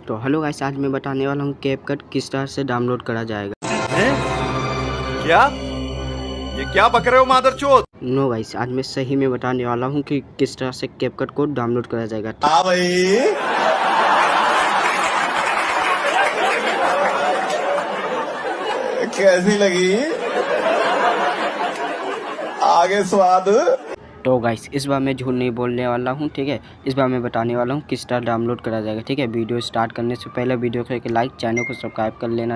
तो hello guys, आज मैं बताने वाला हूँ कैपकट किस तरह से डाउनलोड करा जाएगा। हैं? क्या? ये क्या बक रहे हो मादरचोद? नो गाइस, आज मैं सही में बताने वाला हूँ कि किस तरह से कैपकट को डाउनलोड करा जाएगा। हाँ भाई, कैसी लगी? आगे स्वाद। तो गाइस, इस बार मैं झूठ नहीं बोलने वाला हूँ, ठीक है। इस बार मैं बताने वाला हूँ किस तरह डाउनलोड करा जाएगा, ठीक है। वीडियो स्टार्ट करने से पहले वीडियो को एक लाइक, चैनल को सब्सक्राइब कर लेना।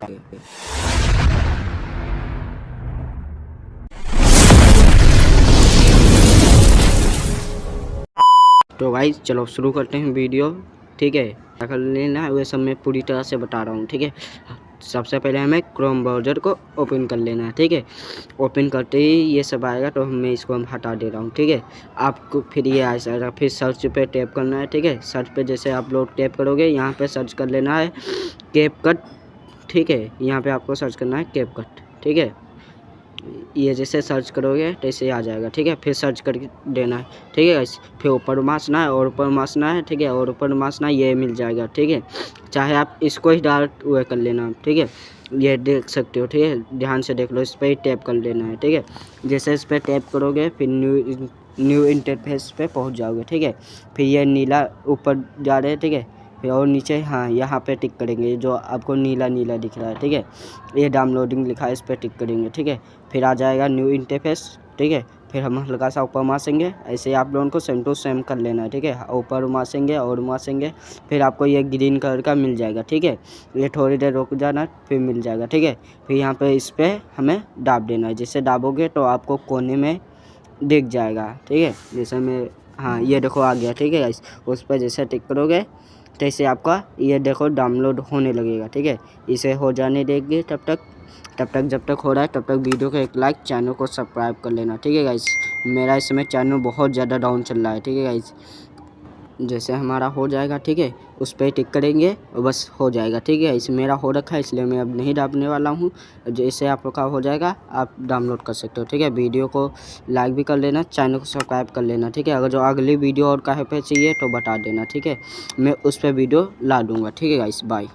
तो गाइस चलो शुरू करते हैं वीडियो, ठीक है। क्या कर लेना है वह सब मैं पूरी तरह से बता रहा हूँ, ठीक है। सबसे पहले हमें क्रोम ब्राउज़र को ओपन कर लेना है, ठीक है। ओपन करते ही ये सब आएगा, तो मैं इसको हटा दे रहा हूँ, ठीक है। आपको फिर ये आएगा, फिर सर्च पे टैप करना है, ठीक है। सर्च पे जैसे आप लोग टैप करोगे, यहाँ पे सर्च कर लेना है कैपकट, ठीक है। यहाँ पे आपको सर्च करना है कैपकट, ठीक है। ये जैसे सर्च करोगे तैसे आ जाएगा, ठीक है। फिर सर्च कर देना है, ठीक है। फिर ऊपर मासना है और ऊपर मासना है, ठीक है। और ऊपर मासना ये मिल जाएगा, ठीक है। चाहे आप इसको ही डायरेक्ट वो कर लेना, ठीक है। ये देख सकते हो, ठीक है। ध्यान से देख लो, इस पर ही टैप कर लेना है, ठीक है। जैसे इस पर टैप करोगे फिर न्यू इंटरफेस पे पहुंच जाओगे, ठीक है। फिर ये नीला ऊपर जा रहे हैं, ठीक है। फिर और नीचे हाँ यहाँ पे टिक करेंगे, जो आपको नीला नीला दिख रहा है, ठीक है। ये डाउनलोडिंग लिखा है, इस पर टिक करेंगे, ठीक है। फिर आ जाएगा न्यू इंटरफेस, ठीक है। फिर हम हल्का सा ऊपर मासेंगे, ऐसे आप लोगों को सेम टू सेम कर लेना है, ठीक है। ऊपर मासेंगे और मासेंगे, फिर आपको ये ग्रीन कलर का मिल जाएगा, ठीक है। ये थोड़ी देर रुक जाना, फिर मिल जाएगा, ठीक है। फिर यहाँ पे इस पर हमें दाब देना है। जैसे दाबोगे तो आपको कोने में दिख जाएगा, ठीक है। जैसे मैं हाँ ये देखो आ गया, ठीक है। उस पर जैसे टिक करोगे तैसे आपका ये देखो डाउनलोड होने लगेगा, ठीक है। इसे हो जाने देंगे तब तक जब तक हो रहा है तब तक वीडियो को एक लाइक, चैनल को सब्सक्राइब कर लेना, ठीक है गाइस। मेरा इस समय चैनल बहुत ज़्यादा डाउन चल रहा है, ठीक है गाइस। जैसे हमारा हो जाएगा, ठीक है, उस पर टिक करेंगे और बस हो जाएगा, ठीक है। इस मेरा हो रखा है इसलिए मैं अब नहीं डालने वाला हूँ। जैसे आप लोग का हो जाएगा आप डाउनलोड कर सकते हो, ठीक है। वीडियो को लाइक भी कर लेना, चैनल को सब्सक्राइब कर लेना, ठीक है। अगर जो अगली वीडियो और कहीं पे चाहिए तो बता देना, ठीक है। मैं उस पर वीडियो ला दूँगा, ठीक है गाइस। बाय।